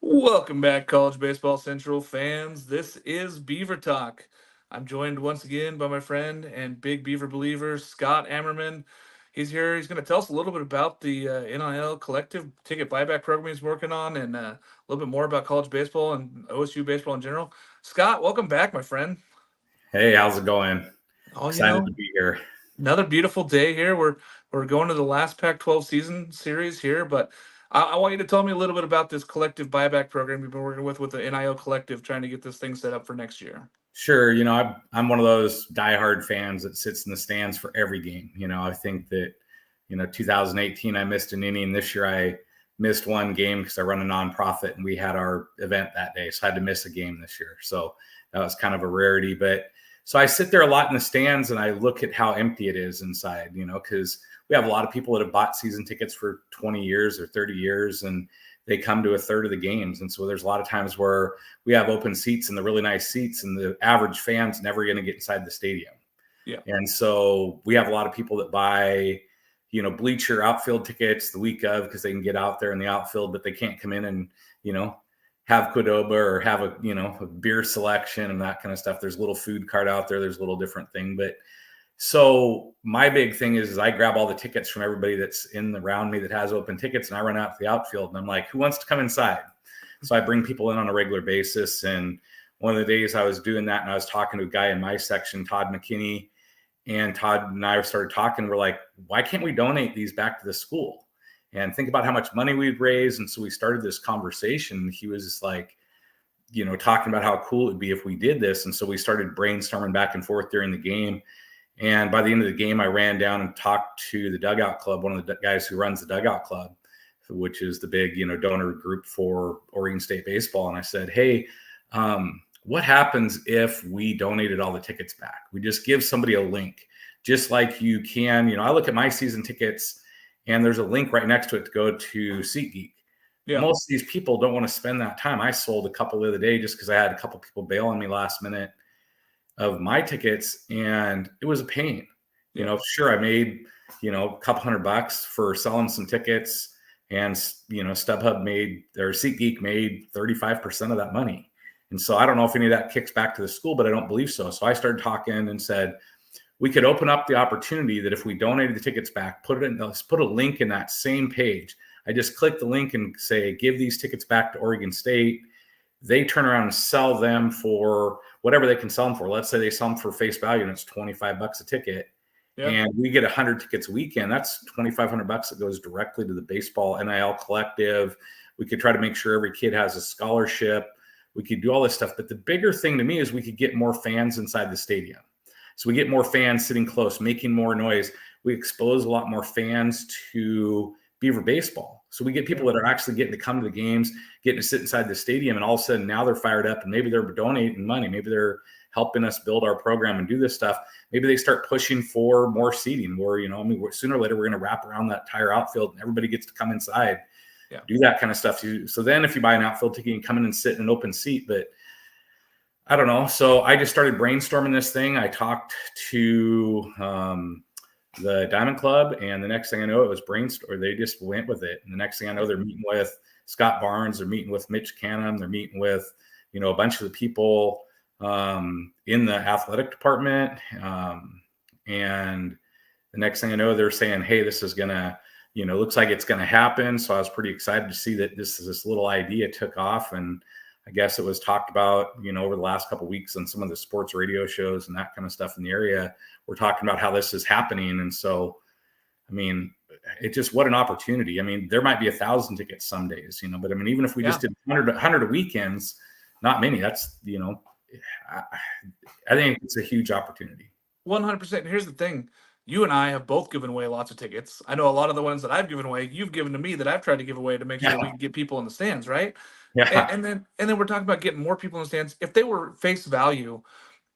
Welcome back, College Baseball Central fans. This is Beaver Talk. I'm joined once again by my friend and big Beaver believer, Scott Amerman. He's here. He's going to tell us a little bit about the NIL collective ticket buyback program he's working on and a little bit more about college baseball and OSU baseball in general. Scott, welcome back, my friend. Hey, how's it going? Oh, Excited to be here. another beautiful day here. We're going to the last Pac-12 season series here, but I want you to tell me a little bit about this collective buyback program you've been working with the NIL collective, trying to get this thing set up for next year. Sure, I'm one of those diehard fans that sits in the stands for every game. I think that 2018 I missed an inning. This year I missed one game because I run a nonprofit and we had our event that day, so I had to miss a game this year. So that was kind of a rarity. But so I sit there a lot in the stands and I look at how empty it is inside. Because we have a lot of people that have bought season tickets for 20 years or 30 years, and they come to a third of the games. And so there's a lot of times where we have open seats and the really nice seats, and the average fan's never going to get inside the stadium. Yeah. And so we have a lot of people that buy, bleacher outfield tickets the week of because they can get out there in the outfield, but they can't come in and, have Qdoba or have a beer selection and that kind of stuff. There's a little food cart out there. There's a little different thing. But so my big thing is I grab all the tickets from everybody that's in around me that has open tickets, and I run out to the outfield and I'm like, who wants to come inside? So I bring people in on a regular basis. And one of the days I was doing that and I was talking to a guy in my section, Todd McKinney, and Todd and I started talking. We're like, why can't we donate these back to the school and think about how much money we'd raise? And so we started this conversation. He was just like, talking about how cool it would be if we did this. And so we started brainstorming back and forth during the game. And by the end of the game, I ran down and talked to the Dugout Club, one of the guys who runs the Dugout Club, which is the big, donor group for Oregon State baseball. And I said, hey, what happens if we donated all the tickets back? We just give somebody a link, just like you can. I look at my season tickets and there's a link right next to it to go to SeatGeek. Yeah. Most of these people don't want to spend that time. I sold a couple the other day just because I had a couple people bail on me last minute of my tickets, and it was a pain. Sure, I made, a couple $100 for selling some tickets, and, StubHub made, or SeatGeek made 35% of that money. And so I don't know if any of that kicks back to the school, but I don't believe so. So I started talking and said, we could open up the opportunity that if we donated the tickets back, let's put a link in that same page. I just click the link and say, give these tickets back to Oregon State. They turn around and sell them for whatever they can sell them for. Let's say they sell them for face value and it's $25 a ticket. Yep. And we get 100 tickets a weekend. That's $2,500 that goes directly to the baseball NIL collective. We could try to make sure every kid has a scholarship. We could do all this stuff. But the bigger thing to me is we could get more fans inside the stadium. So we get more fans sitting close, making more noise. We expose a lot more fans to Beaver baseball. So we get people that are actually getting to come to the games, getting to sit inside the stadium, and all of a sudden now they're fired up and maybe they're donating money. Maybe they're helping us build our program and do this stuff. Maybe they start pushing for more seating where, sooner or later we're going to wrap around that entire outfield and everybody gets to come inside, do that kind of stuff. So then if you buy an outfield ticket, you can come in and sit in an open seat. But I don't know. So I just started brainstorming this thing. I talked to the Diamond Club, and the next thing I know, it was brainstorm. They just went with it. And the next thing I know, they're meeting with Scott Barnes. They're meeting with Mitch Canham. They're meeting with, a bunch of the people in the athletic department. And the next thing I know, they're saying, hey, this is going to, looks like it's going to happen. So I was pretty excited to see that this little idea took off. And I guess it was talked about, over the last couple of weeks on some of the sports radio shows and that kind of stuff in the area. We're talking about how this is happening. And so, it just, what an opportunity. There might be 1,000 tickets some days, but even if we just did 100 weekends, not many, that's, I think it's a huge opportunity. 100%. Here's the thing. You and I have both given away lots of tickets. I know a lot of the ones that I've given away, you've given to me that I've tried to give away to make sure we can get people in the stands, right? Yeah. And then we're talking about getting more people in the stands. If they were face value,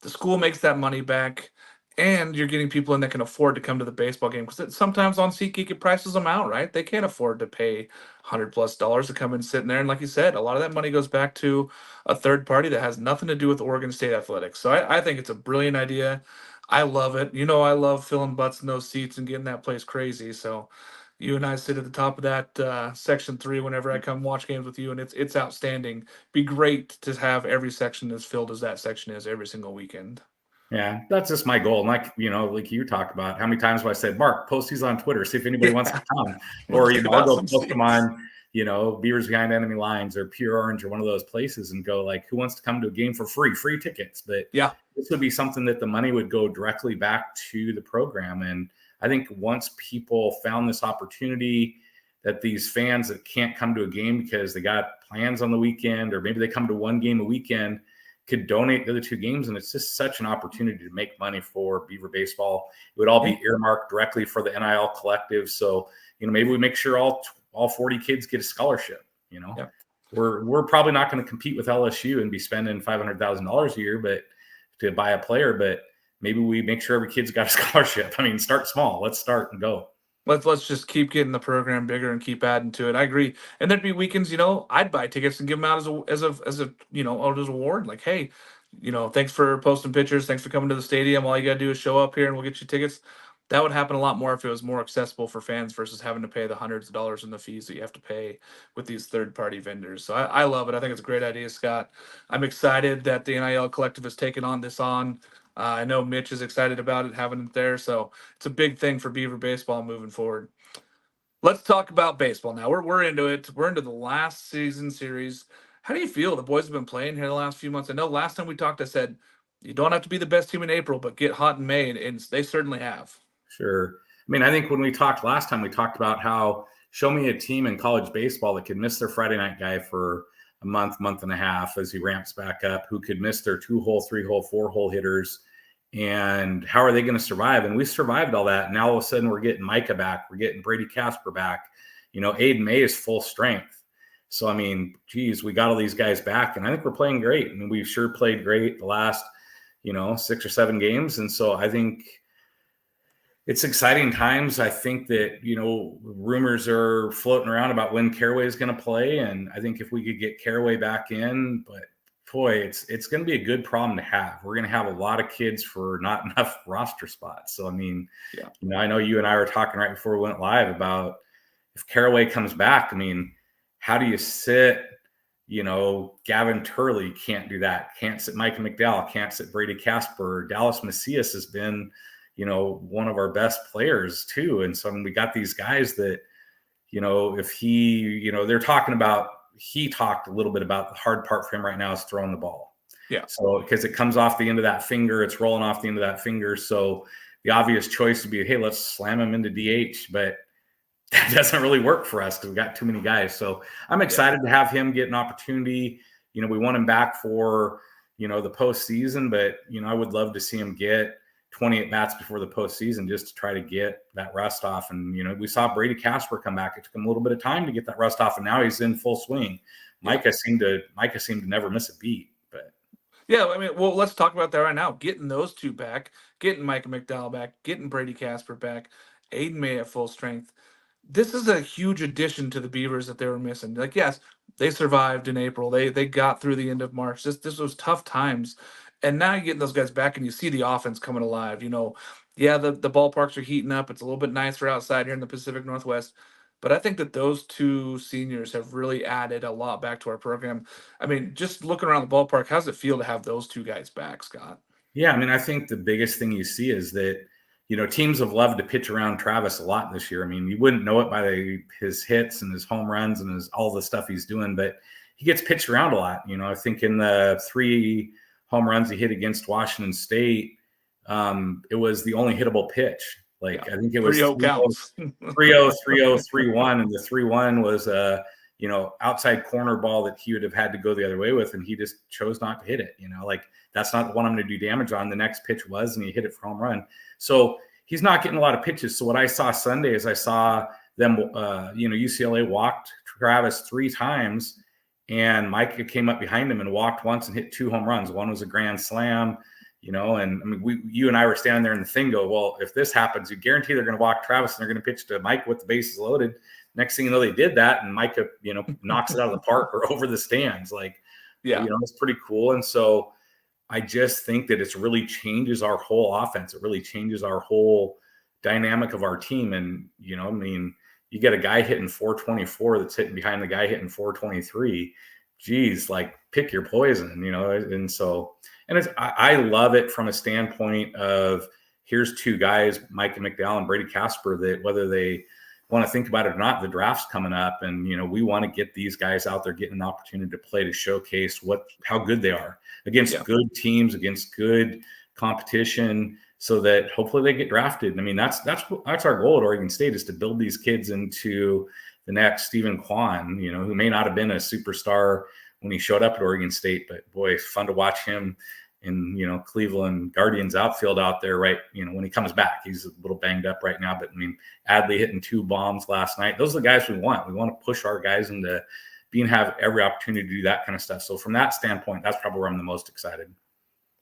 the school makes that money back, and you're getting people in that can afford to come to the baseball game. Because sometimes on SeatGeek, it prices them out, right? They can't afford to pay $100+ to come and sit in there. And like you said, a lot of that money goes back to a third party that has nothing to do with Oregon State athletics. So I think it's a brilliant idea. I love it. I love filling butts in those seats and getting that place crazy. So You and I sit at the top of that section 3 whenever I come watch games with you, and it's outstanding. Be great to have every section as filled as that section is every single weekend. Yeah, that's just my goal. And like, like you talked about, how many times have I said, Mark, post these on Twitter, see if anybody wants to come. Or, I'll go post them on, Beavers Behind Enemy Lines or Pure Orange or one of those places and go like, who wants to come to a game for free tickets? But yeah, this would be something that the money would go directly back to the program. And I think once people found this opportunity, that these fans that can't come to a game because they got plans on the weekend, or maybe they come to one game a weekend, could donate the other 2 games. And it's just such an opportunity to make money for Beaver baseball. It would all be earmarked directly for the NIL collective. So, maybe we make sure all 40 kids get a scholarship. Yeah. We're probably not going to compete with LSU and be spending $500,000 a year, but to buy a player, but maybe we make sure every kid's got a scholarship. I mean, start small. Let's start and go. Let's just keep getting the program bigger and keep adding to it. I agree. And there'd be weekends, I'd buy tickets and give them out as a award. Like, hey, thanks for posting pictures. Thanks for coming to the stadium. All you gotta do is show up here and we'll get you tickets. That would happen a lot more if it was more accessible for fans versus having to pay the hundreds of dollars in the fees that you have to pay with these third-party vendors. So I love it. I think it's a great idea, Scott. I'm excited that the NIL Collective has taken this on. I know Mitch is excited about it, having it there. So it's a big thing for Beaver baseball moving forward. Let's talk about baseball now. We're into it. We're into the last season series. How do you feel? The boys have been playing here the last few months. I know last time we talked, I said you don't have to be the best team in April, but get hot in May, and they certainly have. Sure. I mean, I think when we talked last time, we talked about how show me a team in college baseball that could miss their Friday night guy for a month and a half as he ramps back up, who could miss their 2-hole, 3-hole, 4-hole hitters. And how are they going to survive? And we survived all that. Now all of a sudden we're getting Micah back. We're getting Brady Casper back. Aiden May is full strength. So, I mean, geez, we got all these guys back, and I think we're playing great. I mean, we've sure played great the last, 6 or 7 games. And so I think it's exciting times. I think that, rumors are floating around about when Caraway is going to play. And I think if we could get Caraway back in, but boy, it's going to be a good problem to have. We're going to have a lot of kids for not enough roster spots. So, I mean, I know you and I were talking right before we went live about if Caraway comes back, I mean, how do you sit, Gavin Turley can't do that. Can't sit Micah McDowell, can't sit Brady Casper. Dallas Macias has been, one of our best players too. And so when we got these guys that, if he, they're talking about, he talked a little bit about the hard part for him right now is throwing the ball. Yeah. So because it comes off the end of that finger, it's rolling off the end of that finger. So the obvious choice would be, hey, let's slam him into DH. But that doesn't really work for us because we got too many guys. So I'm excited to have him get an opportunity. We want him back for, the postseason, but, I would love to see him get 20 at-bats before the postseason just to try to get that rust off. And, we saw Brady Casper come back. It took him a little bit of time to get that rust off, and now he's in full swing. Micah seemed to never miss a beat. But yeah, I mean, well, let's talk about that right now. Getting those 2 back, getting Micah McDowell back, getting Brady Casper back, Aiden May at full strength. This is a huge addition to the Beavers that they were missing. Like, yes, they survived in April. They got through the end of March. This was tough times. And now you're getting those guys back and you see the offense coming alive. The ballparks are heating up. It's a little bit nicer outside here in the Pacific Northwest. But I think that those 2 seniors have really added a lot back to our program. I mean, just looking around the ballpark, how does it feel to have those 2 guys back, Scott? Yeah, I mean, I think the biggest thing you see is that, teams have loved to pitch around Travis a lot this year. I mean, you wouldn't know it by his hits and his home runs and all the stuff he's doing, but he gets pitched around a lot. I think in the 3 home runs he hit against Washington State, it was the only hittable pitch. I think it was 3-0 counts. 3-0, 3-0, 3-1, and the 3-1 was a outside corner ball that he would have had to go the other way with, and he just chose not to hit it. That's not the one I'm going to do damage on. The next pitch was, and he hit it for home run. So he's not getting a lot of pitches. So what I saw Sunday is I saw them, UCLA walked Travis 3 times, and Micah came up behind him and walked once and hit 2 home runs. One was a grand slam, and I mean, you and I were standing there in the thing go, well, if this happens, you guarantee they're going to walk Travis and they're going to pitch to Mike with the bases loaded. Next thing you know, they did that, and Micah, knocks it out of the park or over the stands. It's pretty cool. And so I just think that it's really changes our whole offense. It really changes our whole dynamic of our team. And, I mean, you get a guy hitting 424 that's hitting behind the guy hitting 423. Geez, like pick your poison, you know? And so, and I love it from a standpoint of here's two guys, Micah McDowell and Brady Casper, that whether they want to think about it or not, the draft's coming up, and you know we want to get these guys out there getting an opportunity to play, to showcase how good they are against good teams, against good competition, so that hopefully they get drafted. I mean, that's our goal at Oregon State, is to build these kids into the next Stephen Kwan, you know, who may not have been a superstar when he showed up at Oregon State, but boy, it's fun to watch him in, you know, Cleveland Guardians outfield out there, right? You know, when he comes back, he's a little banged up right now, but I mean, Adley hitting 2 bombs last night. Those are the guys we want. We want to push our guys into have every opportunity to do that kind of stuff. So from that standpoint, that's probably where I'm the most excited.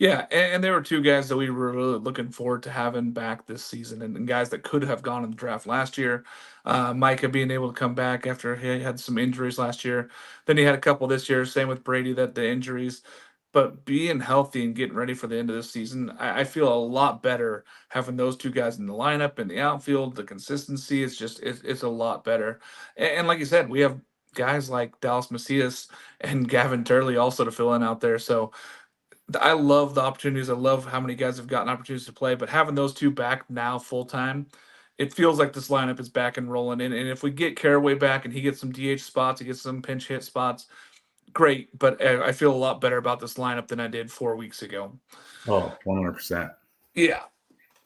Yeah, and there were 2 guys that we were really looking forward to having back this season, and guys that could have gone in the draft last year. Micah being able to come back after he had some injuries last year. Then he had a couple this year. Same with Brady, that the injuries. But being healthy and getting ready for the end of this season, I feel a lot better having those 2 guys in the lineup, in the outfield. The consistency is just it's a lot better. And like you said, we have guys like Dallas Macias and Gavin Turley also to fill in out there. So I love the opportunities. I love how many guys have gotten opportunities to play, but having those 2 back now full time, it feels like this lineup is back and rolling. And if we get Caraway back and he gets some DH spots, he gets some pinch hit spots, great. But I feel a lot better about this lineup than I did 4 weeks ago. Oh, 100%. Yeah.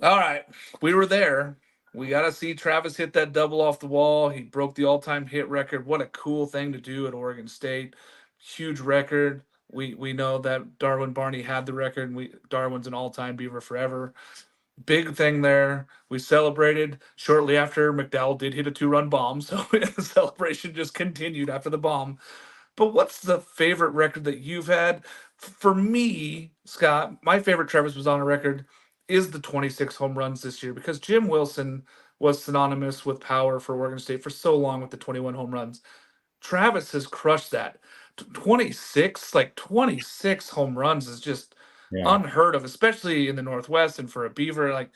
All right. We were there. We got to see Travis hit that double off the wall. He broke the all-time hit record. What a cool thing to do at Oregon State. Huge record. We know that Darwin Barney had the record, and Darwin's an all-time Beaver forever. Big thing there. We celebrated shortly after McDowell did hit a 2-run bomb, so the celebration just continued after the bomb. But what's the favorite record that you've had? For me, Scott, my favorite Travis was on a record is the 26 home runs this year, because Jim Wilson was synonymous with power for Oregon State for so long with the 21 home runs. Travis has crushed that. 26 home runs is just unheard of, especially in the Northwest and for a Beaver. Like,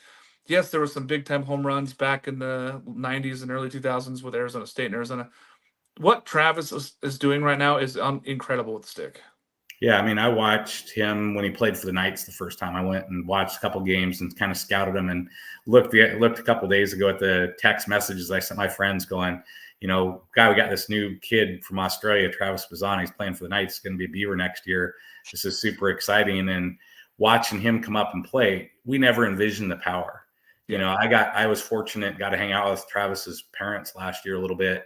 yes, there were some big time home runs back in the 90s and early 2000s with Arizona State and Arizona. What Travis is doing right now is incredible with the stick. Yeah, I mean, I watched him when he played for the Knights the first time. I went and watched a couple games and kind of scouted him, and looked a couple days ago at the text messages I sent my friends going, you know, we got this new kid from Australia, Travis Bazzani. He's playing for the Knights. He's going to be a Beaver next year. This is super exciting. And watching him come up and play, we never envisioned the power. You know, I was fortunate, got to hang out with Travis's parents last year a little bit.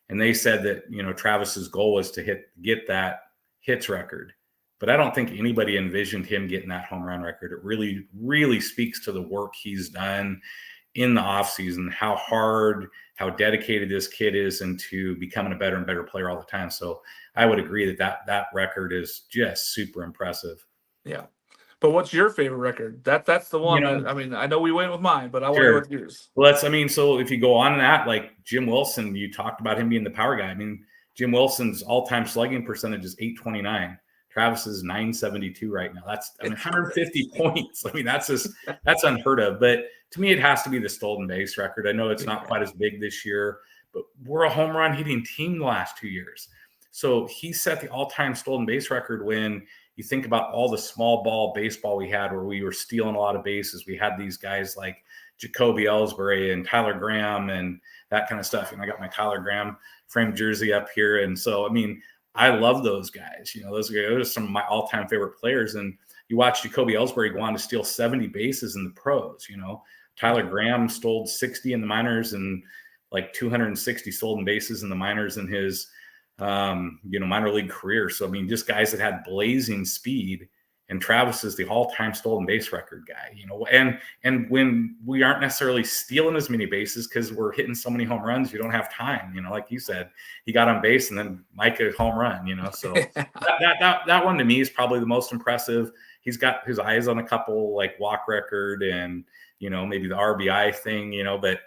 And they said that, you know, Travis's goal was to get that hits record. But I don't think anybody envisioned him getting that home run record. It really, really speaks to the work he's done in the offseason, how hard, how dedicated this kid is into becoming a better and better player all the time. So I would agree that record is just super impressive. Yeah. But what's your favorite record? That's the one. You know, I mean, I know we went with mine, but I want to go with yours. Well, so if you go on that, like Jim Wilson, you talked about him being the power guy. I mean, Jim Wilson's all-time slugging percentage is .829. Travis is .972 right now. That's 150 points. I mean, that's unheard of. But to me, it has to be the stolen base record. I know it's not quite as big this year, but we're a home run hitting team the last 2 years. So he set the all-time stolen base record when you think about all the small ball baseball we had, where we were stealing a lot of bases. We had these guys like Jacoby Ellsbury and Tyler Graham and that kind of stuff. And I got my Tyler Graham framed jersey up here. And so, I mean, I love those guys. You know, those are some of my all-time favorite players. And you watch Jacoby Ellsbury go on to steal 70 bases in the pros. You know, Tyler Graham stole 60 in the minors and like 260 stolen bases in the minors in his minor league career. So, I mean, just guys that had blazing speed, and Travis is the all-time stolen base record guy, you know, and when we aren't necessarily stealing as many bases because we're hitting so many home runs, you don't have time, you know, like you said, he got on base and then Micah home run, you know, so that one to me is probably the most impressive. He's got his eyes on a couple like walk record and, you know, maybe the RBI thing, you know, but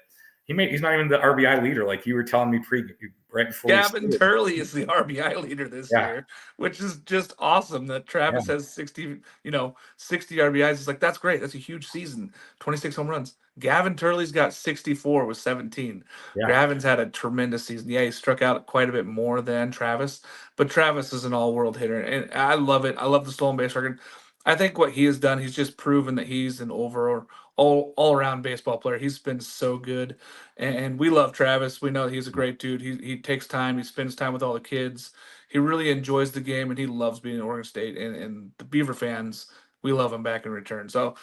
he's not even the RBI leader, like you were telling me right before. Gavin Turley is the RBI leader this year, which is just awesome. That Travis has 60 RBIs. It's like, that's great. That's a huge season. 26 home runs. Gavin Turley's got 64 with 17. Gavin's had a tremendous season. Yeah, he struck out quite a bit more than Travis, but Travis is an all-world hitter, and I love it. I love the stolen base record. I think what he has done, he's just proven that he's an overall all-around baseball player. He's been so good, and we love Travis. We know he's a great dude. He takes time. He spends time with all the kids. He really enjoys the game, and he loves being in Oregon State. And the Beaver fans, we love him back in return. So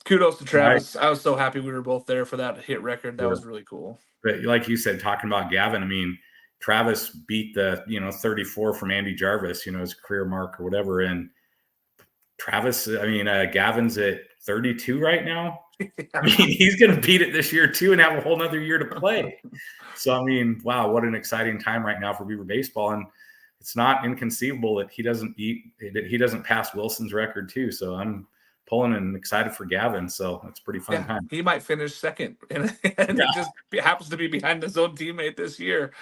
kudos to Travis. I was so happy we were both there for that hit record. That was really cool. But like you said, talking about Gavin, I mean, Travis beat the 34 from Andy Jarvis, his career mark or whatever, and Travis, Gavin's at 32 right now. I mean, he's going to beat it this year too and have a whole nother year to play. So, I mean, wow, what an exciting time right now for Beaver baseball. And it's not inconceivable that he doesn't pass Wilson's record too. So I'm pulling and excited for Gavin. So it's pretty fun time. He might finish second and it just happens to be behind his own teammate this year.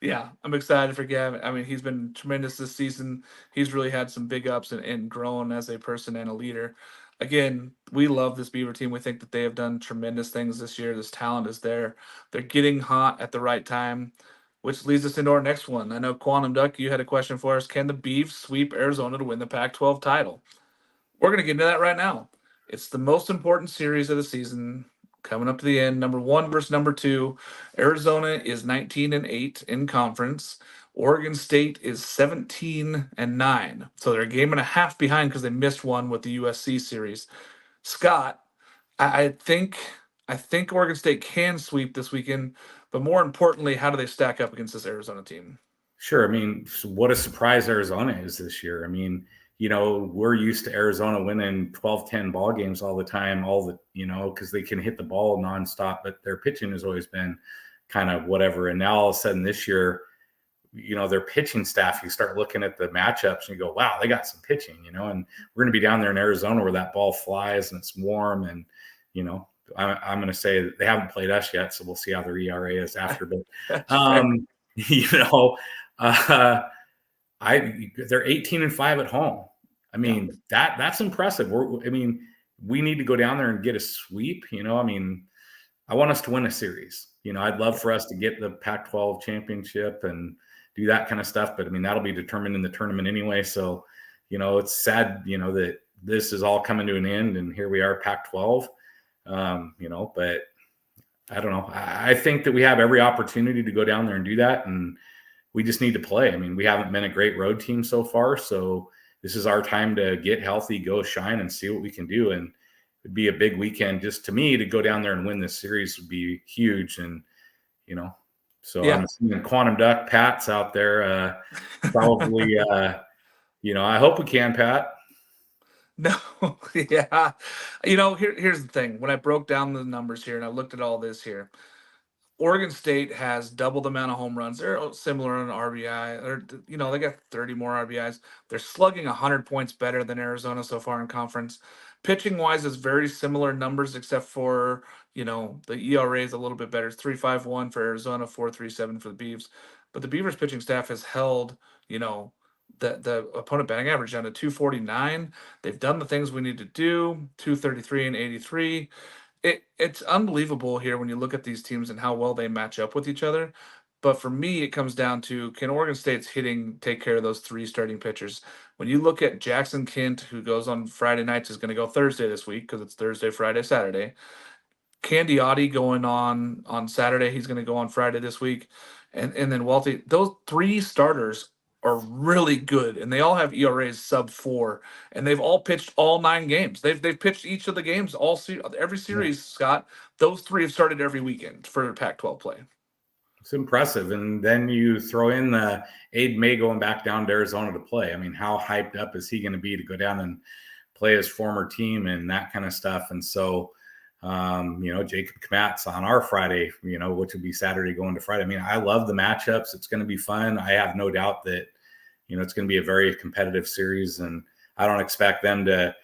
Yeah, I'm excited for Gavin. I mean, he's been tremendous this season. He's really had some big ups and grown as a person and a leader. Again, we love this Beaver team. We think that they have done tremendous things this year. This talent is there. They're getting hot at the right time, which leads us into our next one. I know, Quantum Duck, you had a question for us. Can the Beavs sweep Arizona to win the Pac-12 title? We're going to get into that right now. It's the most important series of the season. Coming up to the end, number 1 versus number 2. Arizona is 19-8 in conference. Oregon State is 17-9. So they're a game and a half behind because they missed one with the USC series. Scott, I think Oregon State can sweep this weekend, but more importantly, how do they stack up against this Arizona team? Sure. I mean, what a surprise Arizona is this year. I mean, we're used to Arizona winning 12-10 ball games all the time, because they can hit the ball nonstop, but their pitching has always been kind of whatever. And now all of a sudden this year, their pitching staff, you start looking at the matchups and you go, wow, they got some pitching, and we're going to be down there in Arizona where that ball flies and it's warm. And, I'm going to say that they haven't played us yet, so we'll see how their ERA is after. But, they're 18-5 at home. I mean, that's impressive. We need to go down there and get a sweep. I want us to win a series. I'd love for us to get the Pac-12 championship and do that kind of stuff. But that'll be determined in the tournament anyway. So, it's sad, that this is all coming to an end and here we are, Pac-12. But I don't know. I think that we have every opportunity to go down there and do that. And we just need to play. We haven't been a great road team so far. So this is our time to get healthy, go shine, and see what we can do. And it'd be a big weekend just to me to go down there and win this series would be huge. And, I'm assuming Quantum Duck, Pat's out there. Probably, I hope we can, Pat. No, yeah. Here's the thing. When I broke down the numbers here and I looked at all this here, Oregon State has double the amount of home runs. They're similar on RBI. They got 30 more RBIs. They're slugging 100 points better than Arizona so far in conference. Pitching-wise, is very similar numbers except for, the ERA is a little bit better. It's 3.51 for Arizona, 4.37 for the Beavs. But the Beavers pitching staff has held, the opponent batting average down to 249. They've done the things we need to do, 233 and 83. It's unbelievable here when you look at these teams and how well they match up with each other. But for me, it comes down to, can Oregon State's hitting take care of those 3 starting pitchers? When you look at Jackson Kent, who goes on Friday nights, is going to go Thursday this week because it's Thursday, Friday, Saturday. Candiotti going on Saturday. He's going to go on Friday this week. And then Walty. Those 3 starters are really good, and they all have ERAs sub 4, and they've all pitched all 9 games. They've pitched each of the games every series. Scott, those 3 have started every weekend for Pac-12 play. It's impressive, and then you throw in the Aiden May going back down to Arizona to play. How hyped up is he going to be to go down and play his former team and that kind of stuff? And so, Jacob Kmatz on our Friday, which would be Saturday going to Friday. I love the matchups. It's going to be fun. I have no doubt that, it's going to be a very competitive series, and I don't expect them to,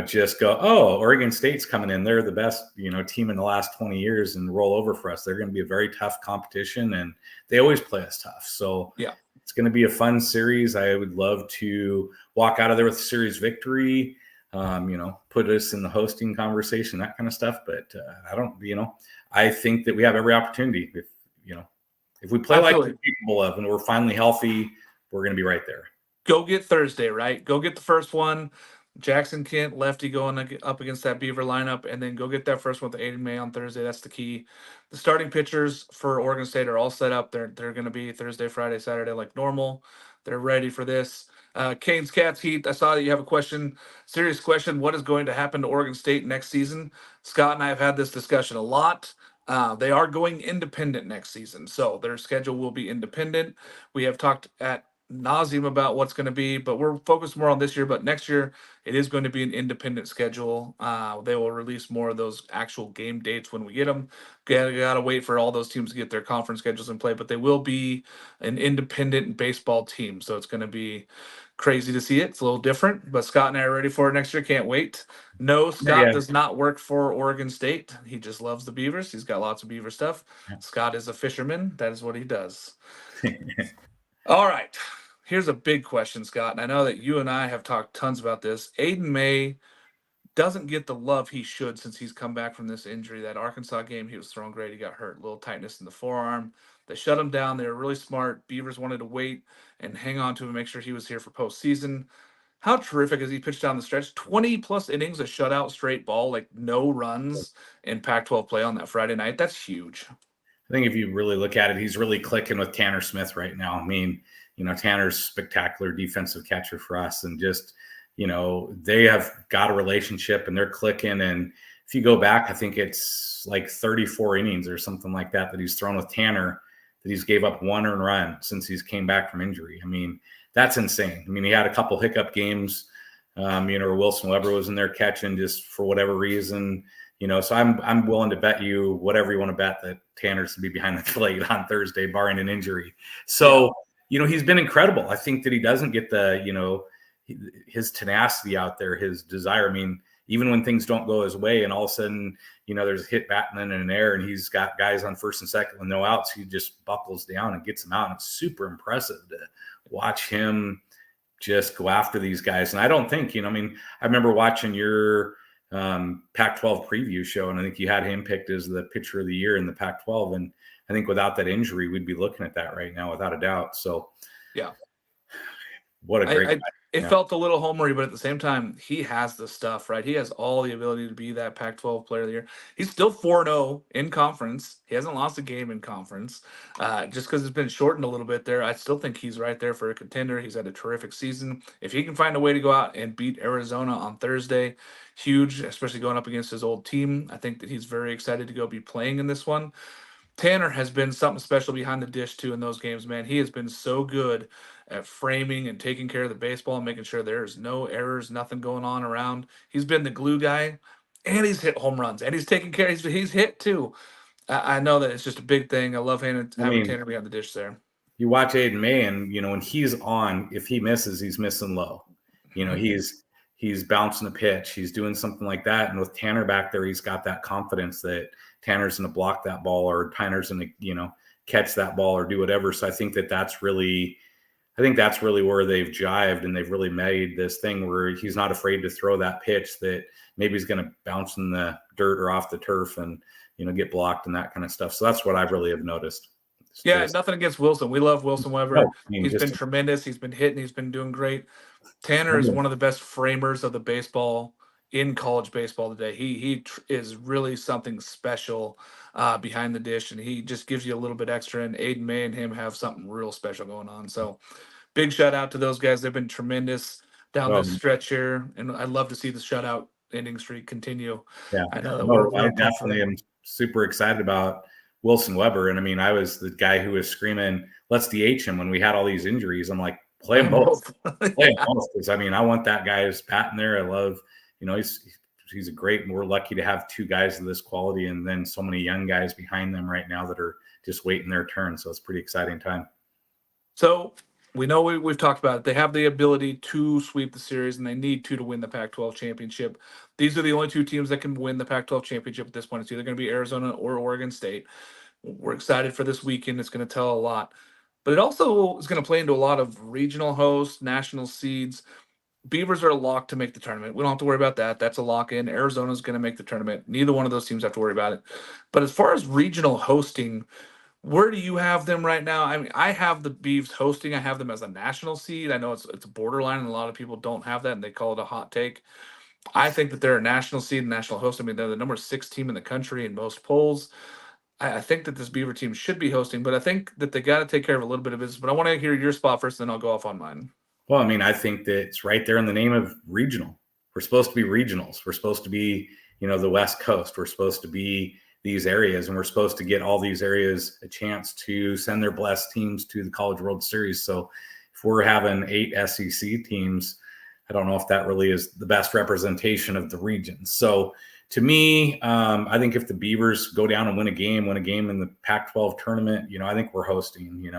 just go, oh, Oregon State's coming in. They're the best, team in the last 20 years and roll over for us. They're going to be a very tough competition, and they always play us tough. So yeah, it's going to be a fun series. I would love to walk out of there with a series victory, put us in the hosting conversation, that kind of stuff. But I think that we have every opportunity. If we play like we're capable of and we're finally healthy, we're going to be right there. Go get Thursday, right? Go get the first one. Jackson Kent, lefty, going up against that Beaver lineup, and then go get that first one with Aiden May on Thursday. That's the key. The starting pitchers for Oregon State are all set up. They're going to be Thursday, Friday, Saturday like normal. They're ready for this. Canes, Cats, Heat. I saw that you have a question, serious question. What is going to happen to Oregon State next season? Scott and I have had this discussion a lot. They are going independent next season, so their schedule will be independent. We have talked at nauseum about what's going to be, but we're focused more on this year. But next year, it is going to be an independent schedule. They will release more of those actual game dates when we get them. Gotta wait for all those teams to get their conference schedules in play, but they will be an independent baseball team. So it's going to be crazy to see it. It's a little different, but Scott and I are ready for it next year. Can't wait. No, Scott does not work for Oregon State. He just loves the Beavers. He's got lots of Beaver stuff. Scott is a fisherman. That is what he does. All right. Here's a big question, Scott. And I know that you and I have talked tons about this. Aiden May doesn't get the love he should since he's come back from this injury. That Arkansas game, he was throwing great. He got hurt. A little tightness in the forearm. They shut him down. They were really smart. Beavers wanted to wait and hang on to him, make sure he was here for postseason. How terrific is he pitched down the stretch? 20-plus innings, a shutout, straight ball, like no runs in Pac-12 play on that Friday night. That's huge. I think if you really look at it, he's really clicking with Tanner Smith right now. I mean, Tanner's spectacular defensive catcher for us, and just, they have got a relationship and they're clicking. And if you go back, I think it's like 34 innings or something like that he's thrown with Tanner, that he's gave up one earned run since he's came back from injury. I mean, that's insane. I mean, he had a couple hiccup games, where Wilson Weber was in there catching just for whatever reason. So I'm willing to bet you whatever you want to bet that Tanner's to be behind the plate on Thursday, barring an injury. So, he's been incredible. I think that he doesn't get the, his tenacity out there, his desire. I mean, even when things don't go his way and all of a sudden, there's a hit batting in an air and he's got guys on first and second with no outs, he just buckles down and gets them out. And it's super impressive to watch him just go after these guys. And I don't think, I remember watching your Pac-12 preview show, and I think you had him picked as the pitcher of the year in the Pac-12. And I think without that injury, we'd be looking at that right now without a doubt. So yeah, what a great guy. It felt a little homery, but at the same time, he has the stuff, right? He has all the ability to be that Pac-12 player of the year. He's still 4-0 in conference. He hasn't lost a game in conference. Just because it's been shortened a little bit there, I still think he's right there for a contender. He's had a terrific season. If he can find a way to go out and beat Arizona on Thursday, huge, especially going up against his old team. I think that he's very excited to go be playing in this one. Tanner has been something special behind the dish, too, in those games, man. He has been so good at framing and taking care of the baseball and making sure there's no errors, nothing going on around. He's been the glue guy, and he's hit home runs, and he's taking care. He's hit, too. I know that it's just a big thing. I love having Tanner behind the dish there. You watch Aiden May, and, when he's on, if he misses, he's missing low. He's bouncing a pitch. He's doing something like that. And with Tanner back there, he's got that confidence that Tanner's going to block that ball, or Tanner's going to, catch that ball or do whatever. So I think that's really where they've jived, and they've really made this thing where he's not afraid to throw that pitch that maybe he's going to bounce in the dirt or off the turf and, get blocked and that kind of stuff. So that's what I really have noticed. Nothing against Wilson. We love Wilson Weber. He's been tremendous. He's been hitting. He's been doing great. Tanner is one of the best framers of the baseball in college baseball today. He is really something special behind the dish, and he just gives you a little bit extra. And Aiden May and him have something real special going on. So big shout out to those guys. They've been tremendous down this stretch here, and I'd love to see the shutout ending streak continue. Yeah, I know that I definitely am super excited about Wilson Weber. And I was the guy who was screaming, let's DH him when we had all these injuries. I'm like, play them both. Play them both. Because, I want that guy who's batting there. I love, he's a great, we're lucky to have two guys of this quality, and then so many young guys behind them right now that are just waiting their turn. So it's a pretty exciting time. So We know we've talked about it. They have the ability to sweep the series, and they need to win the Pac-12 championship. These are the only two teams that can win the Pac-12 championship at this point. It's either going to be Arizona or Oregon State. We're excited for this weekend. It's going to tell a lot. But it also is going to play into a lot of regional hosts, national seeds. Beavers are locked to make the tournament. We don't have to worry about that. That's a lock in. Arizona's going to make the tournament. Neither one of those teams have to worry about it. But as far as regional hosting, where do you have them right now? I mean, I have the Beavs hosting. I have them as a national seed. I know it's a borderline, and a lot of people don't have that, and they call it a hot take. I think that they're a national seed and national host. I mean, they're the number 6 team in the country in most polls. I think that this Beaver team should be hosting, but I think that they got to take care of a little bit of business. But I want to hear your spot first, then I'll go off on mine. Well, I mean, I think that it's right there in the name of regional. We're supposed to be regionals. We're supposed to be, the West Coast. We're supposed to be these areas, and we're supposed to get all these areas a chance to send their blessed teams to the College World Series. So if we're having 8 SEC teams, I don't know if that really is the best representation of the regions. So to me, I think if the Beavers go down and win a game in the Pac-12 tournament, I think we're hosting.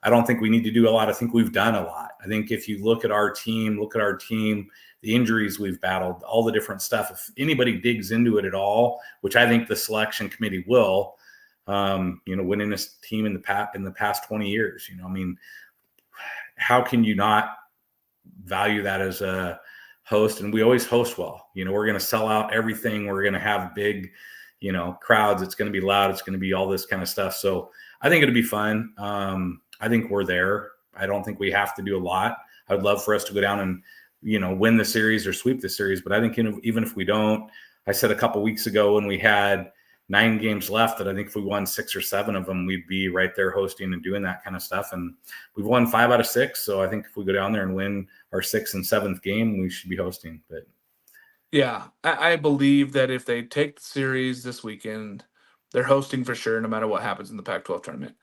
I don't think we need to do a lot. I think we've done a lot. I think if you look at our team, the injuries we've battled, all the different stuff, if anybody digs into it at all, which I think the selection committee will, winning this team in the past 20 years, how can you not value that as a host? And we always host well. We're going to sell out everything. We're going to have big, crowds. It's going to be loud. It's going to be all this kind of stuff. So I think it'll be fun. I think we're there. I don't think we have to do a lot. I would love for us to go down and, win the series or sweep the series. But I think even if we don't, I said a couple weeks ago when we had 9 games left that I think if we won 6 or 7 of them, we'd be right there hosting and doing that kind of stuff. And we've won 5 out of 6. So I think if we go down there and win our 6th and 7th game, we should be hosting. But yeah, I believe that if they take the series this weekend, they're hosting for sure, no matter what happens in the Pac-12 tournament.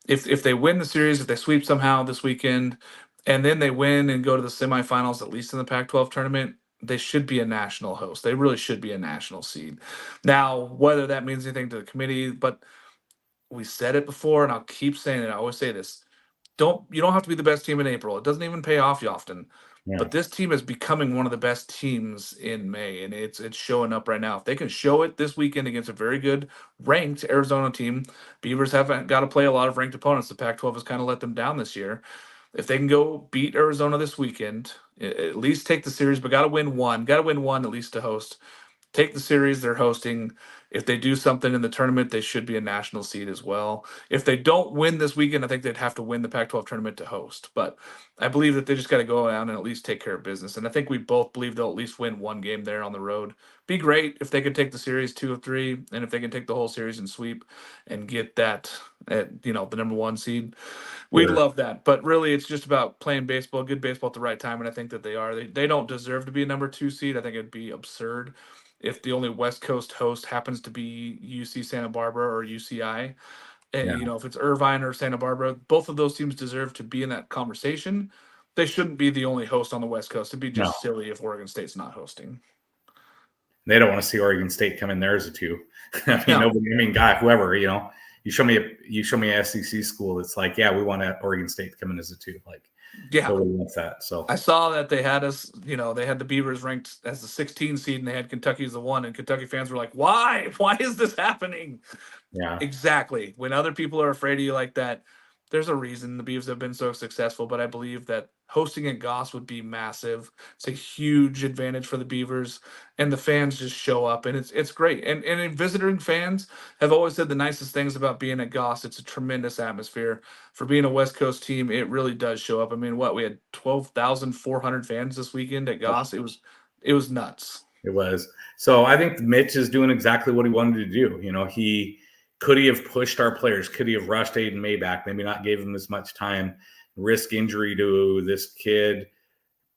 If they win the series, if they sweep somehow this weekend, and then they win and go to the semifinals, at least in the Pac-12 tournament, they should be a national host. They really should be a national seed. Now, whether that means anything to the committee, but we said it before, and I'll keep saying it. I always say this: you don't have to be the best team in April. It doesn't even pay off often. yeah. But this team is becoming one of the best teams in May, and it's showing up right now. If they can show it this weekend against a very good ranked Arizona team, Beavers haven't got to play a lot of ranked opponents. The Pac-12 has kind of let them down this year. If they can go beat Arizona this weekend, at least take the series, but got to win one. Got to win one at least to host. Take the series they're hosting. If they do something in the tournament, they should be a national seed as well. If they don't win this weekend, I think they'd have to win the Pac-12 tournament to host. But I believe that they just got to go out and at least take care of business. And I think we both believe they'll at least win one game there on the road. Be great if they could take the series 2 of 3, and if they can take the whole series and sweep and get that at the number 1 seed. We'd love that. But really, it's just about playing baseball, good baseball at the right time, and I think that they are. They don't deserve to be a number 2 seed. I think it'd be absurd if the only West Coast host happens to be UC Santa Barbara or UCI. And, if it's Irvine or Santa Barbara, both of those teams deserve to be in that conversation. They shouldn't be the only host on the West Coast. It'd be just silly if Oregon State's not hosting. They don't want to see Oregon State come in there as a 2. Whoever, you show me a SEC school that's like, yeah, we want Oregon State to come in as a 2. Like, yeah, nobody wants that. So I saw that they had us, they had the Beavers ranked as the 16 seed and they had Kentucky as the 1, and Kentucky fans were like, why? Why is this happening? Yeah, exactly. When other people are afraid of you like that, there's a reason the Beavs have been so successful, but I believe that hosting at Goss would be massive. It's a huge advantage for the Beavers, and the fans just show up, and it's great. And visiting fans have always said the nicest things about being at Goss. It's a tremendous atmosphere. For being a West Coast team, it really does show up. I mean, we had 12,400 fans this weekend at Goss. It was nuts. It was. So I think Mitch is doing exactly what he wanted to do. Could he have pushed our players? Could he have rushed Aiden May back? Maybe not gave him as much time, risk injury to this kid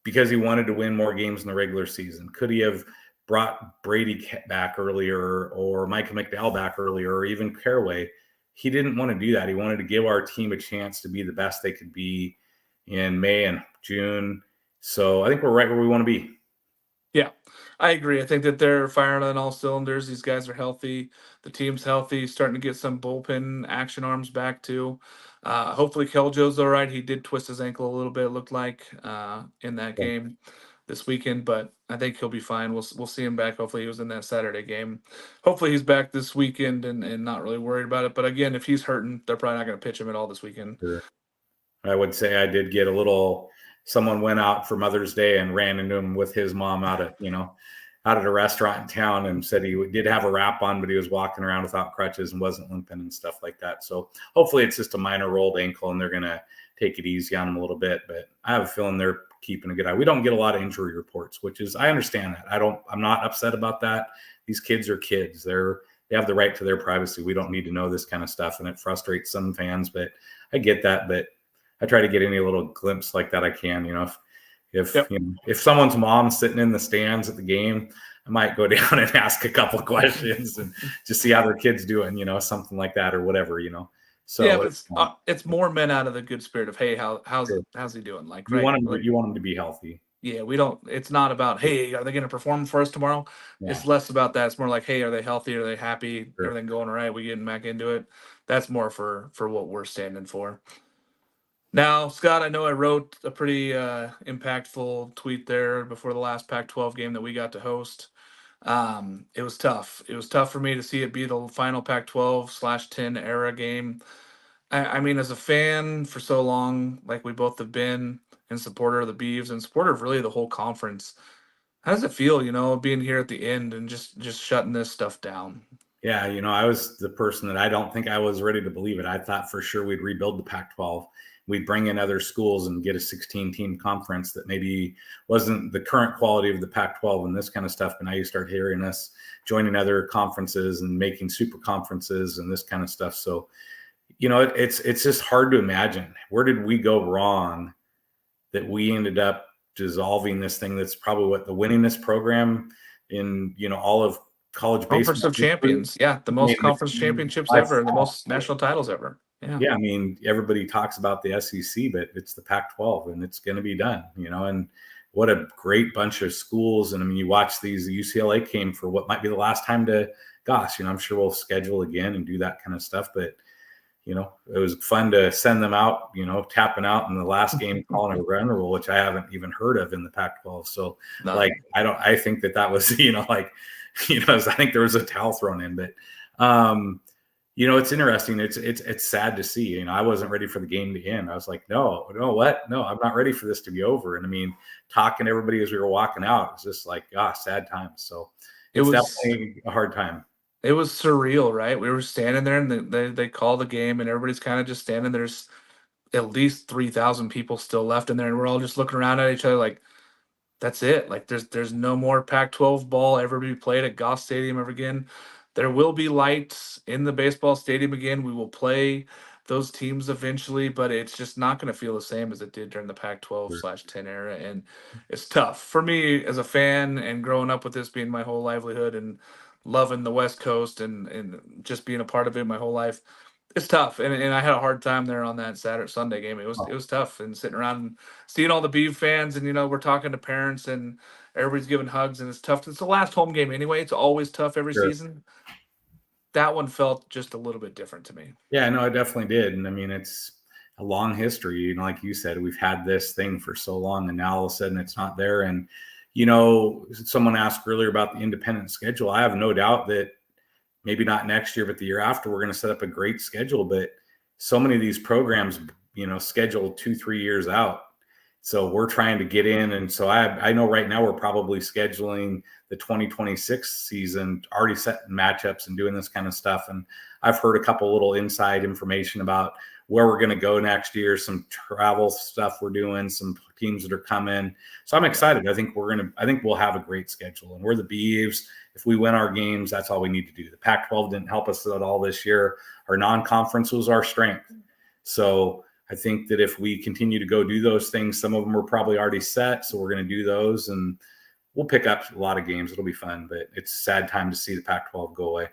because he wanted to win more games in the regular season? Could he have brought Brady back earlier or Micah McDowell back earlier or even Caraway? He didn't want to do that. He wanted to give our team a chance to be the best they could be in May and June. So I think we're right where we want to be. Yeah, I agree. I think that they're firing on all cylinders. These guys are healthy. The team's healthy, starting to get some bullpen action arms back too. Hopefully, Keljo's all right. He did twist his ankle a little bit, it looked like, in that Yeah. game this weekend, but I think he'll be fine. We'll see him back. Hopefully, he was in that Saturday game. Hopefully, he's back this weekend and not really worried about it. But again, if he's hurting, they're probably not going to pitch him at all this weekend. Sure. I would say I did get a little. Someone went out for Mother's Day and ran into him with his mom out at a restaurant in town, and said he did have a wrap on, but he was walking around without crutches and wasn't limping and stuff like that. So hopefully it's just a minor rolled ankle and they're going to take it easy on him a little bit. But I have a feeling they're keeping a good eye. We don't get a lot of injury reports, which is, I understand that. I'm not upset about that. These kids are kids. They have the right to their privacy. We don't need to know this kind of stuff, and it frustrates some fans, but I get that. But I try to get any little glimpse like that I can. If someone's mom's sitting in the stands at the game, I might go down and ask a couple of questions and just see how their kid's doing, something like that or whatever. So yeah, but it's more meant out of the good spirit of, hey, how's he doing? Like, you right? want him to be healthy. Yeah, we don't. It's not about, hey, are they going to perform for us tomorrow? Yeah. It's less about that. It's more like, hey, are they healthy? Are they happy? Sure. Everything going all right? We getting back into it. That's more for what we're standing for. Now, Scott, I know I wrote a pretty impactful tweet there before the last Pac-12 game that we got to host. It was tough. It was tough for me to see it be the final Pac-12/10 era game. I mean, as a fan for so long, like we both have been, and supporter of the Beavs and supporter of really the whole conference, how does it feel, being here at the end and just shutting this stuff down? Yeah, I was the person that I don't think I was ready to believe it. I thought for sure we'd rebuild the Pac-12. We'd bring in other schools and get a 16-team conference that maybe wasn't the current quality of the Pac-12 and this kind of stuff. But now you start hearing us joining other conferences and making super conferences and this kind of stuff. So, it's just hard to imagine. Where did we go wrong that we ended up dissolving this thing that's probably what the winningest program in, all of college baseball. Conference of Champions. Yeah, the most conference championships ever, the most national titles ever. Yeah, I mean, everybody talks about the SEC, but it's the Pac-12, and it's going to be done, and what a great bunch of schools. And I mean, you watch these, UCLA came for what might be the last time to Goss. I'm sure we'll schedule again and do that kind of stuff, but it was fun to send them out, tapping out in the last game, calling a run rule, which I haven't even heard of in the Pac-12. So I think that was, I think there was a towel thrown in, but, it's interesting. It's sad to see. I wasn't ready for the game to end. I was like, no, I'm not ready for this to be over. And I mean, talking to everybody as we were walking out, it's just like, sad times. So it was definitely a hard time. It was surreal, right? We were standing there, and they call the game, and everybody's kind of just standing. There's at least 3,000 people still left in there, and we're all just looking around at each other like, that's it. Like, there's no more Pac-12 ball ever be played at Goss Stadium ever again. There will be lights in the baseball stadium again. We will play those teams eventually, but it's just not going to feel the same as it did during the Pac-12/10 era. And it's tough for me as a fan and growing up with this being my whole livelihood and loving the West Coast and just being a part of it my whole life. It's tough, and I had a hard time there on that Sunday game. It was tough, and sitting around and seeing all the Beaver fans, and we're talking to parents, and everybody's giving hugs, and it's tough. It's the last home game anyway. It's always tough every season. That one felt just a little bit different to me. Yeah, no, it definitely did, and I mean, it's a long history. Like you said, we've had this thing for so long, and now all of a sudden it's not there. And someone asked earlier about the independent schedule. I have no doubt that maybe not next year, but the year after, we're going to set up a great schedule. But so many of these programs, schedule 2-3 years out. So we're trying to get in. And so I know right now we're probably scheduling the 2026 season, already setting matchups and doing this kind of stuff. And I've heard a couple little inside information about where we're going to go next year, some travel stuff we're doing, some teams that are coming. So I'm excited. I think we'll have a great schedule, and we're the Beavs. If we win our games, that's all we need to do. The Pac-12 didn't help us at all this year. Our non-conference was our strength. So I think that if we continue to go do those things, some of them are probably already set. So we're going to do those, and we'll pick up a lot of games. It'll be fun, but it's a sad time to see the Pac-12 go away.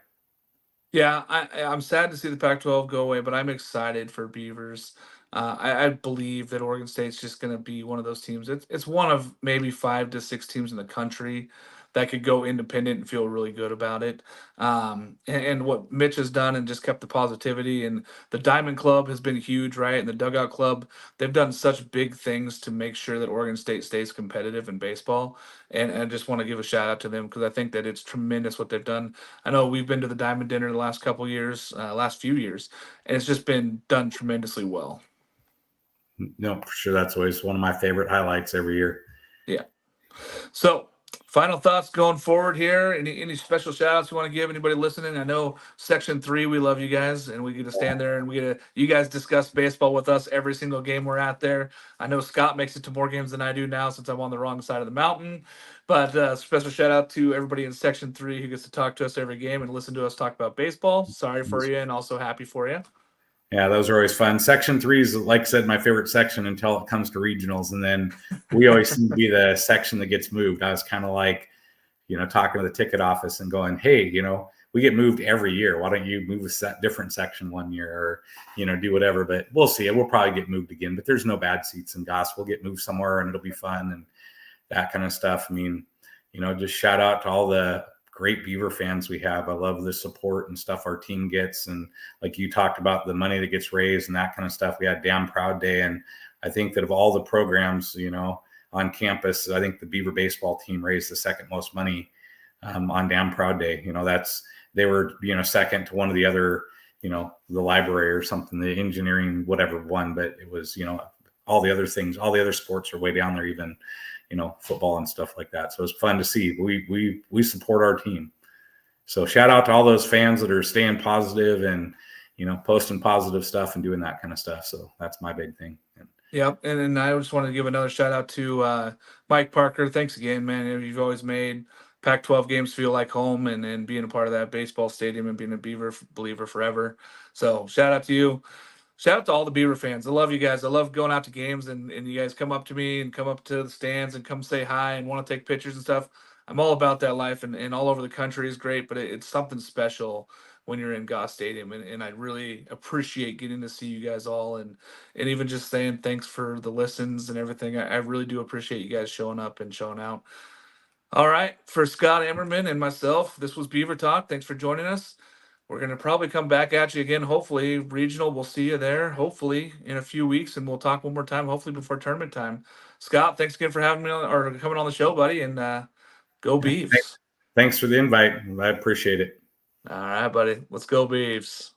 Yeah, I'm sad to see the Pac-12 go away, but I'm excited for Beavers. I believe that Oregon State's just going to be one of those teams. It's one of maybe 5 to 6 teams in the country that could go independent and feel really good about it. And what Mitch has done and just kept the positivity, and the Diamond Club has been huge, right? And the Dugout Club, they've done such big things to make sure that Oregon State stays competitive in baseball. And I just want to give a shout out to them because I think that it's tremendous what they've done. I know we've been to the Diamond Dinner the last couple years, last few years, and it's just been done tremendously well. No, for sure. That's always one of my favorite highlights every year. Yeah. So, final thoughts going forward here. Any special shout outs you want to give anybody listening? I know Section 3, we love you guys, and we get to stand there and you guys discuss baseball with us every single game we're at there. I know Scott makes it to more games than I do now since I'm on the wrong side of the mountain. But special shout out to everybody in Section 3 who gets to talk to us every game and listen to us talk about baseball. Sorry for you and also happy for you. Yeah, those are always fun. Section 3 is, like I said, my favorite section until it comes to regionals. And then we always seem to be the section that gets moved. I was kind of like, talking to the ticket office and going, hey, we get moved every year. Why don't you move a different section one year or, do whatever. But we'll see. We'll probably get moved again. But there's no bad seats in Goss. We'll get moved somewhere and it'll be fun and that kind of stuff. I mean, just shout out to all the great Beaver fans we have. I love the support and stuff our team gets. And like you talked about the money that gets raised and that kind of stuff. We had Damn Proud Day. And I think that of all the programs, on campus, I think the Beaver baseball team raised the second most money on Damn Proud Day. They were, second to one of the other, the library or something, the engineering, whatever one, but it was, all the other things, all the other sports are way down there, even, football and stuff like that. So it's fun to see. We support our team. So shout out to all those fans that are staying positive and, posting positive stuff and doing that kind of stuff. So that's my big thing. Yep. And then I just want to give another shout out to Mike Parker. Thanks again, man. You've always made Pac-12 games feel like home and being a part of that baseball stadium and being a Beaver believer forever. So shout out to you. Shout out to all the Beaver fans. I love you guys. I love going out to games and you guys come up to me and come up to the stands and come say hi and want to take pictures and stuff. I'm all about that life and all over the country is great, but it's something special when you're in Goss Stadium. And I really appreciate getting to see you guys all and even just saying thanks for the listens and everything. I really do appreciate you guys showing up and showing out. All right. For Scott Amerman and myself, this was Beaver Talk. Thanks for joining us. We're going to probably come back at you again. Hopefully, regional, we'll see you there. Hopefully, in a few weeks, and we'll talk one more time, hopefully before tournament time. Scott, thanks again for having me on or coming on the show, buddy, and go Beavs. Thanks for the invite. I appreciate it. All right, buddy. Let's go Beavs.